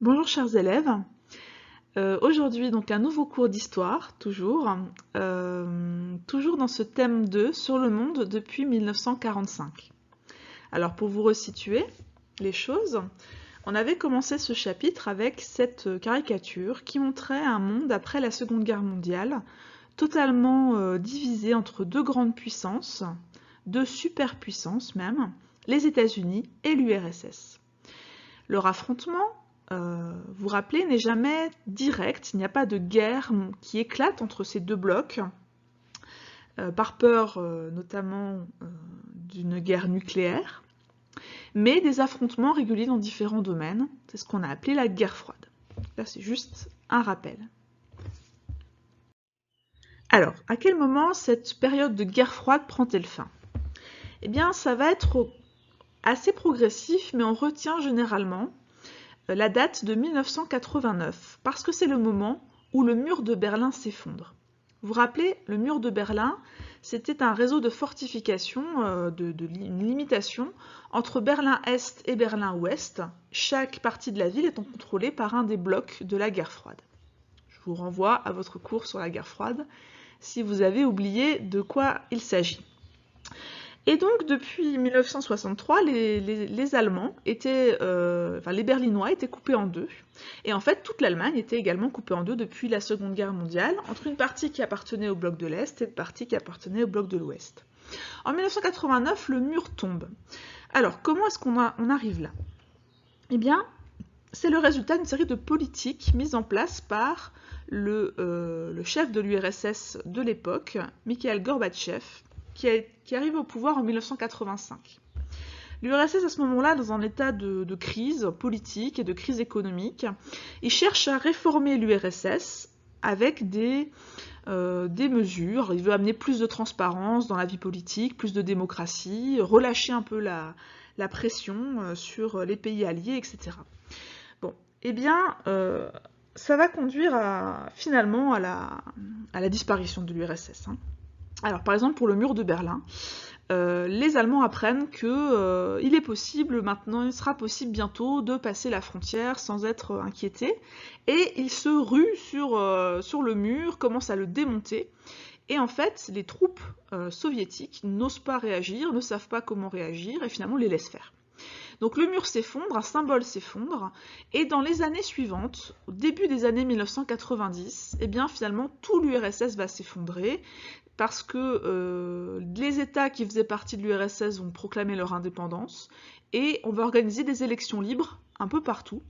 Bonjour chers élèves, aujourd'hui donc un nouveau cours d'histoire, toujours dans ce thème 2 sur le monde depuis 1945. Alors pour vous resituer les choses, on avait commencé ce chapitre avec cette caricature qui montrait un monde après la Seconde Guerre mondiale, totalement divisé entre deux grandes puissances, deux superpuissances même, les États-Unis et l'URSS. Leur affrontement, vous vous rappelez, n'est jamais direct, il n'y a pas de guerre qui éclate entre ces deux blocs, par peur notamment d'une guerre nucléaire, mais des affrontements réguliers dans différents domaines, c'est ce qu'on a appelé la guerre froide. Là c'est juste un rappel. Alors, à quel moment cette période de guerre froide prend-elle fin? Eh bien, ça va être assez progressif, mais on retient généralement la date de 1989, parce que c'est le moment où le mur de Berlin s'effondre. Vous vous rappelez, le mur de Berlin, c'était un réseau de fortifications, une limitation entre Berlin-Est et Berlin-Ouest, chaque partie de la ville étant contrôlée par un des blocs de la guerre froide. Je vous renvoie à votre cours sur la guerre froide, si vous avez oublié de quoi il s'agit. Et donc, depuis 1963, les Allemands étaient, les Berlinois étaient coupés en deux. Et en fait, toute l'Allemagne était également coupée en deux depuis la Seconde Guerre mondiale, entre une partie qui appartenait au bloc de l'Est et une partie qui appartenait au bloc de l'Ouest. En 1989, le mur tombe. Alors, comment est-ce qu'on arrive là? Eh bien, c'est le résultat d'une série de politiques mises en place par le chef de l'URSS de l'époque, Mikhail Gorbatchev, qui arrive au pouvoir en 1985. L'URSS, à ce moment-là, dans un état de crise politique et de crise économique, il cherche à réformer l'URSS avec des mesures. Il veut amener plus de transparence dans la vie politique, plus de démocratie, relâcher un peu la pression sur les pays alliés, etc. Bon, eh bien, ça va conduire finalement à la disparition de l'URSS. Alors par exemple pour le mur de Berlin, les Allemands apprennent que il est possible maintenant, il sera possible bientôt de passer la frontière sans être inquiétés, et ils se ruent sur le mur, commencent à le démonter, et en fait les troupes soviétiques n'osent pas réagir, ne savent pas comment réagir, et finalement les laissent faire. Donc le mur s'effondre, un symbole s'effondre, et dans les années suivantes, au début des années 1990, eh bien finalement tout l'URSS va s'effondrer, parce que les États qui faisaient partie de l'URSS vont proclamer leur indépendance, et on va organiser des élections libres un peu partout,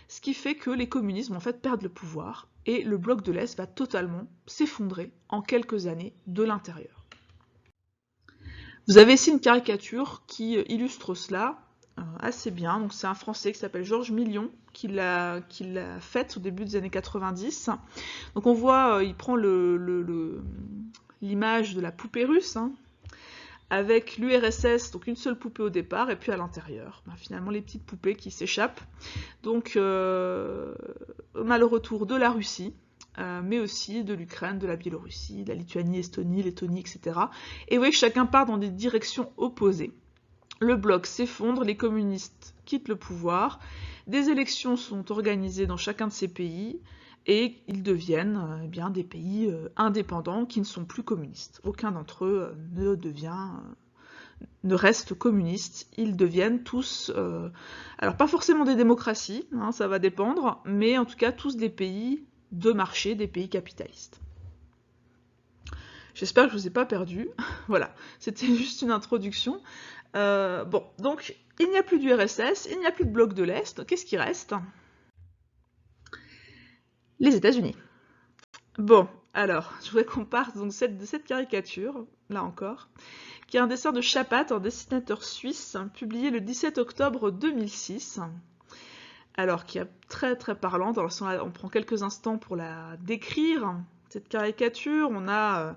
ce qui fait que les communistes vont en fait perdre le pouvoir, et le bloc de l'Est va totalement s'effondrer en quelques années de l'intérieur. Vous avez ici une caricature qui illustre cela assez bien. Donc c'est un Français qui s'appelle Georges Million qui l'a faite au début des années 90. Donc on voit, il prend l'image de la poupée russe, avec l'URSS, donc une seule poupée au départ, et puis à l'intérieur, finalement les petites poupées qui s'échappent. Donc on a le retour de la Russie, mais aussi de l'Ukraine, de la Biélorussie, de la Lituanie, Estonie, Lettonie, etc. Et vous voyez que chacun part dans des directions opposées. Le bloc s'effondre, les communistes quittent le pouvoir, des élections sont organisées dans chacun de ces pays, et ils deviennent des pays indépendants qui ne sont plus communistes. Aucun d'entre eux ne reste communiste. Ils deviennent tous, alors pas forcément des démocraties, ça va dépendre, mais en tout cas tous des pays de marché, des pays capitalistes. J'espère que je ne vous ai pas perdu. Voilà, c'était juste une introduction. Bon, donc il n'y a plus d'URSS, il n'y a plus de bloc de l'Est. Qu'est-ce qui reste? Les États-Unis. Bon, alors, je voudrais qu'on parte donc de cette caricature, là encore, qui est un dessin de Chapat, un dessinateur suisse, publié le 17 octobre 2006. Alors, qui est très très parlante. Alors, si on prend quelques instants pour la décrire, cette caricature, on a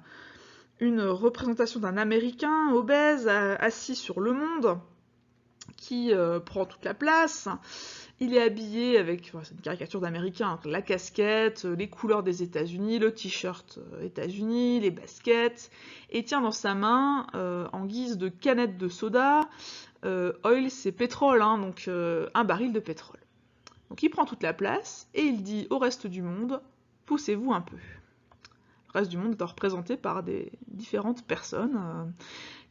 une représentation d'un Américain obèse assis sur le monde qui prend toute la place. Il est habillé avec, c'est une caricature d'Américain, la casquette, les couleurs des États-Unis, le t-shirt États-Unis, les baskets, et tient dans sa main, en guise de canette de soda, oil c'est pétrole, donc un baril de pétrole. Donc il prend toute la place et il dit au reste du monde, poussez-vous un peu. Le reste du monde est représenté par des différentes personnes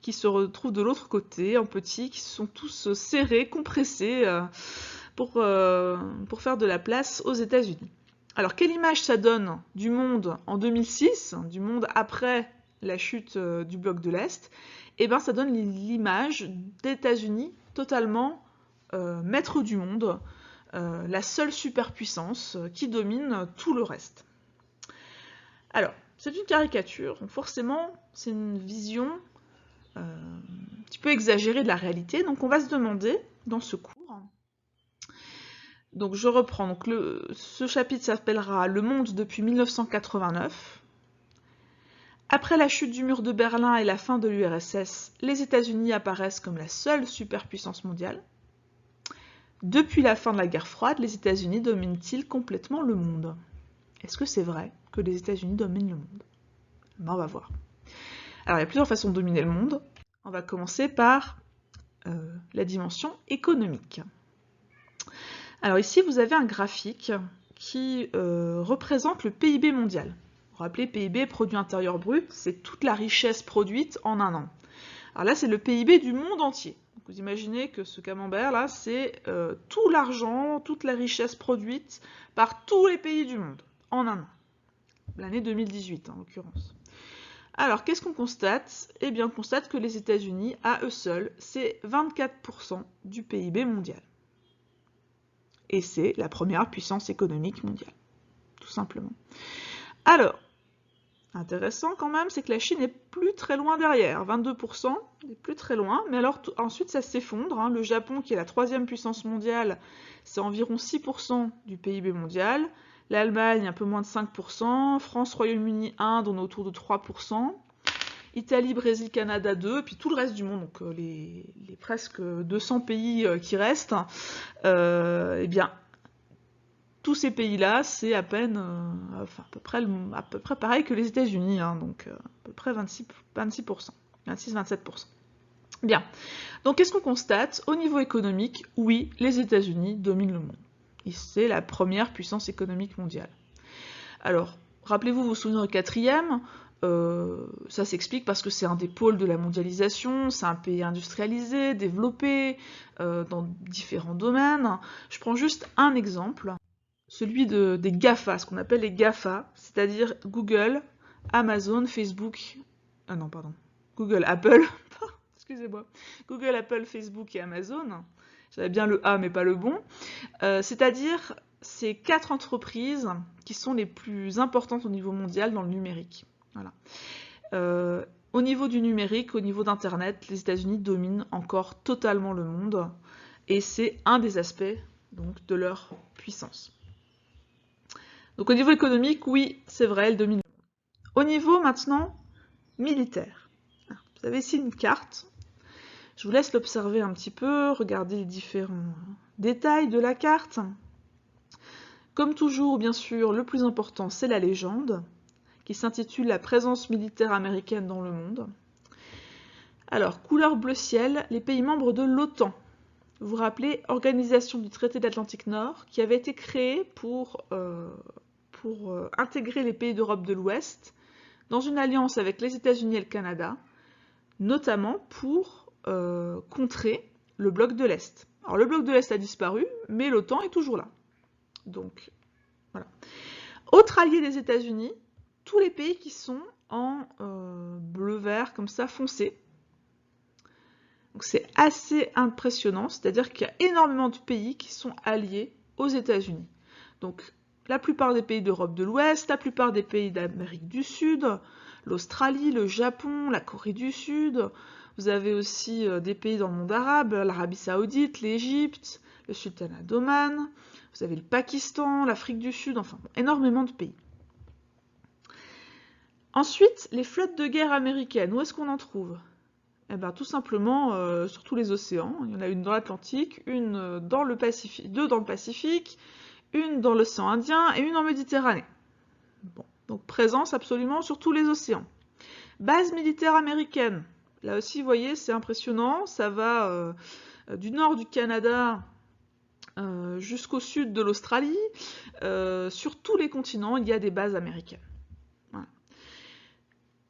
qui se retrouvent de l'autre côté, en petits, qui sont tous serrés, compressés pour faire de la place aux États-Unis. Alors quelle image ça donne du monde en 2006, du monde après la chute du bloc de l'Est? Eh bien ça donne l'image d'États-Unis totalement maître du monde, la seule superpuissance qui domine tout le reste. Alors, c'est une caricature, donc forcément, c'est une vision un petit peu exagérée de la réalité, donc on va se demander, dans ce cours, donc je reprends, donc ce chapitre s'appellera « Le monde depuis 1989 ». Après la chute du mur de Berlin et la fin de l'URSS, les États-Unis apparaissent comme la seule superpuissance mondiale. Depuis la fin de la guerre froide, les États-Unis dominent-ils complètement le monde? Est-ce que c'est vrai que les États-Unis dominent le monde? Ben, on va voir. Alors, il y a plusieurs façons de dominer le monde. On va commencer par la dimension économique. Alors ici, vous avez un graphique qui représente le PIB mondial. Vous vous rappelez, PIB, produit intérieur brut, c'est toute la richesse produite en un an. Alors là, c'est le PIB du monde entier. Donc, vous imaginez que ce camembert là, c'est tout l'argent, toute la richesse produite par tous les pays du monde en un an. L'année 2018 en l'occurrence. Alors, qu'est-ce qu'on constate? Eh bien, on constate que les États-Unis, à eux seuls, c'est 24% du PIB mondial. Et c'est la première puissance économique mondiale, tout simplement. Alors, intéressant quand même, c'est que la Chine est plus très loin derrière, 22%, n'est plus très loin, mais alors ensuite ça s'effondre. Hein. Le Japon, qui est la troisième puissance mondiale, c'est environ 6% du PIB mondial. L'Allemagne, un peu moins de 5%. France, Royaume-Uni, Inde, on est autour de 3%. Italie, Brésil, Canada, 2%. Et puis tout le reste du monde, donc les presque 200 pays qui restent, eh bien, tous ces pays-là, c'est à peine, enfin, à peu près pareil que les États-Unis, hein, donc à peu près 26%, 26-27%. Bien. Donc, qu'est-ce qu'on constate? Au niveau économique, oui, les États-Unis dominent le monde. C'est la première puissance économique mondiale. Alors, rappelez-vous, vous souvenez au quatrième, ça s'explique parce que c'est un des pôles de la mondialisation, c'est un pays industrialisé, développé, dans différents domaines. Je prends juste un exemple, celui des GAFA, ce qu'on appelle les GAFA, c'est-à-dire Google, Amazon, Facebook, Google, Apple, excusez-moi, Google, Apple, Facebook et Amazon. J'avais bien le A mais pas le bon. C'est-à-dire ces 4 entreprises qui sont les plus importantes au niveau mondial dans le numérique. Voilà. Au niveau du numérique, au niveau d'Internet, les États-Unis dominent encore totalement le monde et c'est un des aspects donc, de leur puissance. Donc au niveau économique, oui, c'est vrai, elles dominent le monde. Au niveau maintenant militaire. Vous avez ici une carte. Je vous laisse l'observer un petit peu, regarder les différents détails de la carte. Comme toujours, bien sûr, le plus important, c'est la légende, qui s'intitule « La présence militaire américaine dans le monde ». Alors, couleur bleu ciel, les pays membres de l'OTAN. Vous vous rappelez, Organisation du traité de l'Atlantique Nord, qui avait été créée pour intégrer les pays d'Europe de l'Ouest dans une alliance avec les États-Unis et le Canada, notamment pour contrer le bloc de l'Est. Alors le bloc de l'Est a disparu, mais l'OTAN est toujours là. Donc, voilà. Autre allié des États-Unis, tous les pays qui sont en bleu-vert, comme ça, foncé. Donc c'est assez impressionnant, c'est-à-dire qu'il y a énormément de pays qui sont alliés aux États-Unis. Donc la plupart des pays d'Europe de l'Ouest, la plupart des pays d'Amérique du Sud, l'Australie, le Japon, la Corée du Sud. Vous avez aussi des pays dans le monde arabe, l'Arabie Saoudite, l'Égypte, le Sultanat d'Oman. Vous avez le Pakistan, l'Afrique du Sud, enfin bon, énormément de pays. Ensuite, les flottes de guerre américaines, où est-ce qu'on en trouve? Eh bien, tout simplement sur tous les océans. Il y en a une dans l'Atlantique, une dans le Pacifique, 2 dans le Pacifique, une dans l'océan Indien et une en Méditerranée. Bon, donc présence absolument sur tous les océans. Base militaire américaine. Là aussi, vous voyez, c'est impressionnant. Ça va du nord du Canada jusqu'au sud de l'Australie. Sur tous les continents, il y a des bases américaines. Voilà.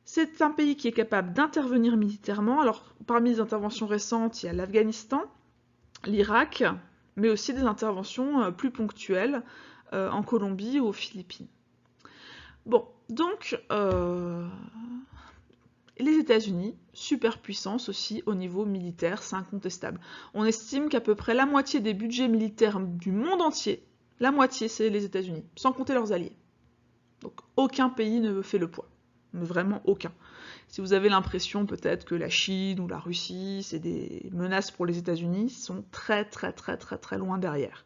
C'est un pays qui est capable d'intervenir militairement. Alors, parmi les interventions récentes, il y a l'Afghanistan, l'Irak, mais aussi des interventions plus ponctuelles en Colombie ou aux Philippines. Bon, donc, les États-Unis, superpuissance aussi au niveau militaire, c'est incontestable. On estime qu'à peu près la moitié des budgets militaires du monde entier, la moitié c'est les États-Unis, sans compter leurs alliés. Donc aucun pays ne fait le poids, mais vraiment aucun. Si vous avez l'impression peut-être que la Chine ou la Russie, c'est des menaces pour les États-Unis, ils sont très loin derrière.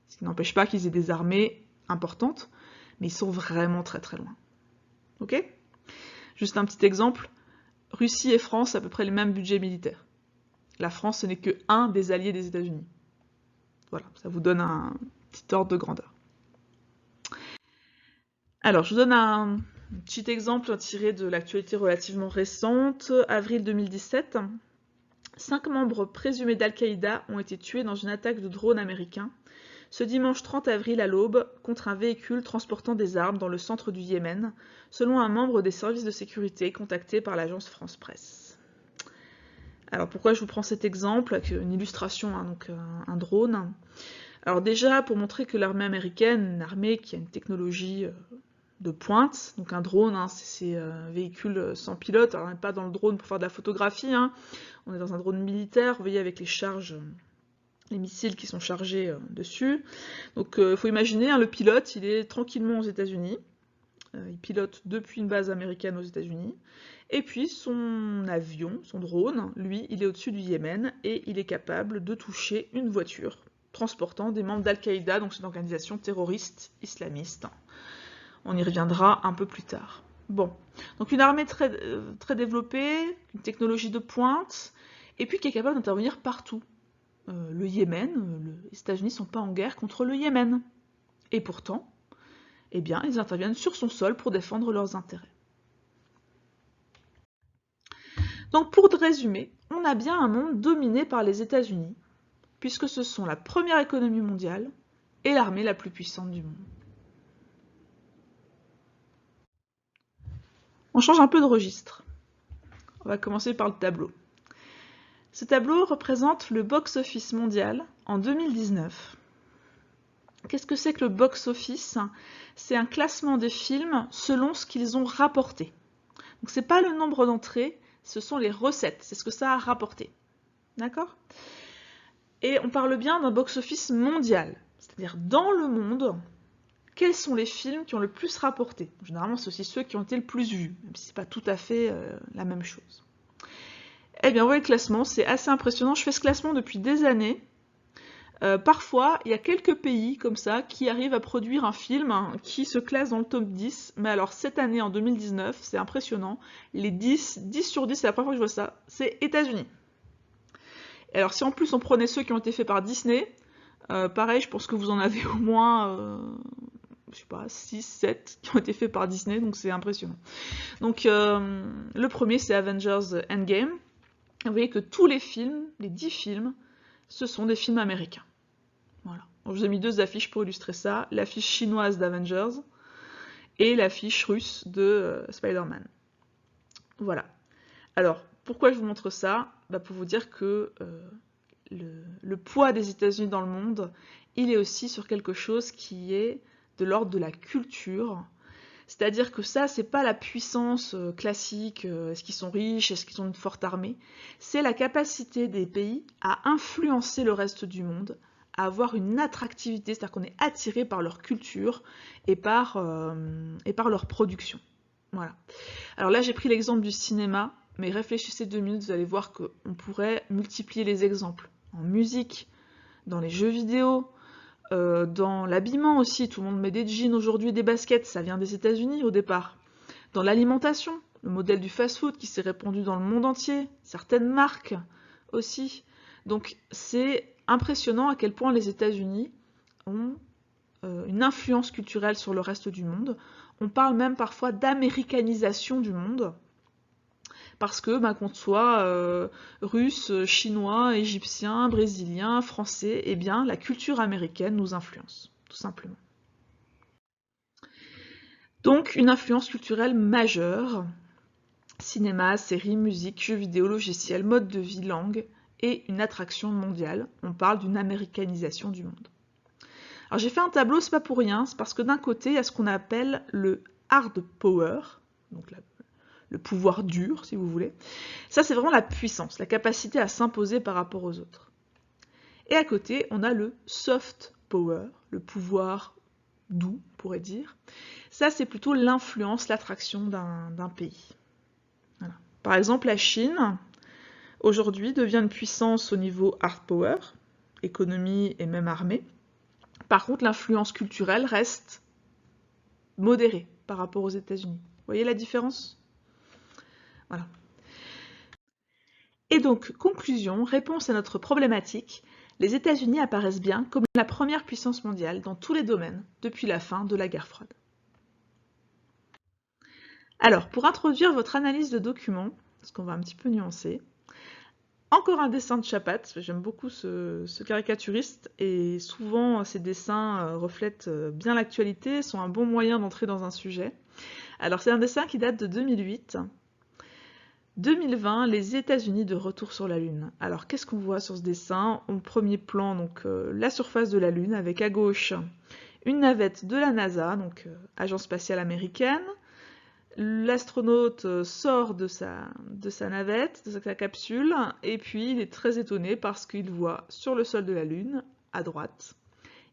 Ce qui n'empêche pas qu'ils aient des armées importantes, mais ils sont vraiment très loin. Ok ? Juste un petit exemple, Russie et France, à peu près les mêmes budgets militaires. La France, ce n'est que un des alliés des États-Unis. Voilà, ça vous donne un petit ordre de grandeur. Alors, je vous donne un petit exemple tiré de l'actualité relativement récente. Avril 2017, 5 membres présumés d'Al-Qaïda ont été tués dans une attaque de drone américain ce dimanche 30 avril à l'aube contre un véhicule transportant des armes dans le centre du Yémen, selon un membre des services de sécurité contacté par l'agence France Presse. Alors pourquoi je vous prends cet exemple avec une illustration, hein, donc un drone. Alors déjà pour montrer que l'armée américaine, une armée qui a une technologie de pointe, donc un drone, hein, c'est un véhicule sans pilote, alors on n'est pas dans le drone pour faire de la photographie, hein, on est dans un drone militaire, vous voyez avec les charges, les missiles qui sont chargés dessus. Donc il faut imaginer, hein, le pilote, il est tranquillement aux États-Unis, il pilote depuis une base américaine aux États-Unis, et puis son avion, son drone, lui, il est au-dessus du Yémen, et il est capable de toucher une voiture transportant des membres d'Al-Qaïda, donc c'est une organisation terroriste islamiste. On y reviendra un peu plus tard. Bon, donc une armée très développée, une technologie de pointe, et puis qui est capable d'intervenir partout. Le Yémen, les États-Unis ne sont pas en guerre contre le Yémen. Et pourtant, eh bien, ils interviennent sur son sol pour défendre leurs intérêts. Donc pour résumer, on a bien un monde dominé par les États-Unis, puisque ce sont la première économie mondiale et l'armée la plus puissante du monde. On change un peu de registre. On va commencer par le tableau. Ce tableau représente le box-office mondial en 2019. Qu'est-ce que c'est que le box-office? C'est un classement des films selon ce qu'ils ont rapporté. Donc c'est pas le nombre d'entrées, ce sont les recettes, c'est ce que ça a rapporté. D'accord? Et on parle bien d'un box-office mondial, c'est-à-dire dans le monde, quels sont les films qui ont le plus rapporté? Généralement, c'est aussi ceux qui ont été le plus vus, même si c'est pas tout à fait la même chose. Eh bien, vous voyez le classement, c'est assez impressionnant. Je fais ce classement depuis des années. Parfois, il y a quelques pays comme ça qui arrivent à produire un film qui se classe dans le top 10. Mais alors, cette année, en 2019, c'est impressionnant. Les 10 sur 10, c'est la première fois que je vois ça, c'est États-Unis. Et alors, si en plus on prenait ceux qui ont été faits par Disney, pareil, je pense que vous en avez au moins, je sais pas, 6, 7 qui ont été faits par Disney, donc c'est impressionnant. Donc, le premier, c'est Avengers Endgame. Vous voyez que tous les films, les 10 films, ce sont des films américains. Voilà. Donc, je vous ai mis 2 affiches pour illustrer ça. L'affiche chinoise d'Avengers et l'affiche russe de Spider-Man. Voilà. Alors, pourquoi je vous montre ça? Pour vous dire que le poids des États-Unis dans le monde, il est aussi sur quelque chose qui est de l'ordre de la culture. C'est-à-dire que ça, c'est pas la puissance classique, est-ce qu'ils sont riches, est-ce qu'ils ont une forte armée, c'est la capacité des pays à influencer le reste du monde, à avoir une attractivité, c'est-à-dire qu'on est attiré par leur culture et par leur production. Voilà. Alors là, j'ai pris l'exemple du cinéma, mais réfléchissez 2 minutes, vous allez voir qu'on pourrait multiplier les exemples. En musique, dans les jeux vidéo, dans l'habillement aussi, tout le monde met des jeans aujourd'hui, des baskets, ça vient des États-Unis au départ. Dans l'alimentation, le modèle du fast-food qui s'est répandu dans le monde entier, certaines marques aussi. Donc c'est impressionnant à quel point les États-Unis ont une influence culturelle sur le reste du monde. On parle même parfois d'américanisation du monde, parce que qu'on soit russe, chinois, égyptien, brésilien, français, eh bien la culture américaine nous influence, tout simplement. Donc une influence culturelle majeure, cinéma, séries, musique, jeux vidéo, logiciels, mode de vie, langue, et une attraction mondiale. On parle d'une américanisation du monde. Alors j'ai fait un tableau, c'est pas pour rien, c'est parce que d'un côté, il y a ce qu'on appelle le hard power, donc le pouvoir dur, si vous voulez. Ça, c'est vraiment la puissance, la capacité à s'imposer par rapport aux autres. Et à côté, on a le soft power, le pouvoir doux, on pourrait dire. Ça, c'est plutôt l'influence, l'attraction d'un pays. Voilà. Par exemple, la Chine, aujourd'hui, devient une puissance au niveau hard power, économie et même armée. Par contre, l'influence culturelle reste modérée par rapport aux États-Unis. Vous voyez la différence? Voilà. Et donc, conclusion, réponse à notre problématique, les États-Unis apparaissent bien comme la première puissance mondiale dans tous les domaines depuis la fin de la guerre froide. Alors, pour introduire votre analyse de documents, parce qu'on va un petit peu nuancer, encore un dessin de Chapat, j'aime beaucoup ce caricaturiste, et souvent ces dessins reflètent bien l'actualité, sont un bon moyen d'entrer dans un sujet. Alors c'est un dessin qui date de 2008. 2020, les États-Unis de retour sur la Lune. Alors qu'est-ce qu'on voit sur ce dessin? Au premier plan, donc la surface de la Lune, avec à gauche une navette de la NASA, donc Agence spatiale américaine. L'astronaute sort de sa navette, de sa capsule, et puis il est très étonné parce qu'il voit sur le sol de la Lune, à droite,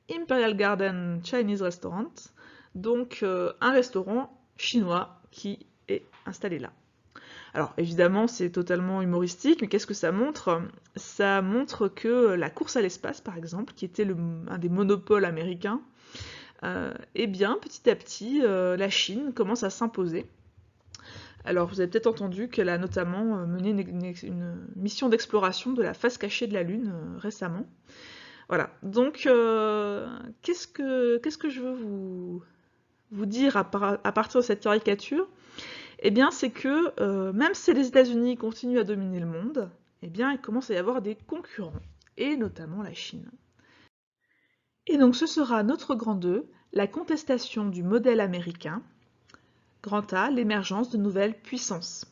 Imperial Garden Chinese Restaurant, donc un restaurant chinois qui est installé là. Alors évidemment c'est totalement humoristique, mais qu'est-ce que ça montre? Ça montre que la course à l'espace par exemple, qui était un des monopoles américains, eh bien petit à petit la Chine commence à s'imposer. Alors vous avez peut-être entendu qu'elle a notamment mené une mission d'exploration de la face cachée de la Lune récemment. Voilà, donc qu'est-ce que je veux vous dire à partir de cette caricature? Eh bien c'est que même si les États-Unis continuent à dominer le monde, eh bien il commence à y avoir des concurrents, et notamment la Chine. Et donc ce sera notre grand 2, la contestation du modèle américain, grand A, l'émergence de nouvelles puissances.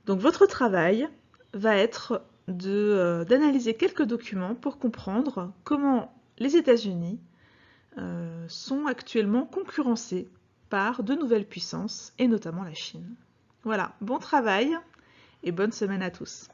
Donc votre travail va être d'analyser quelques documents pour comprendre comment les États-Unis sont actuellement concurrencés par de nouvelles puissances, et notamment la Chine. Voilà, bon travail et bonne semaine à tous.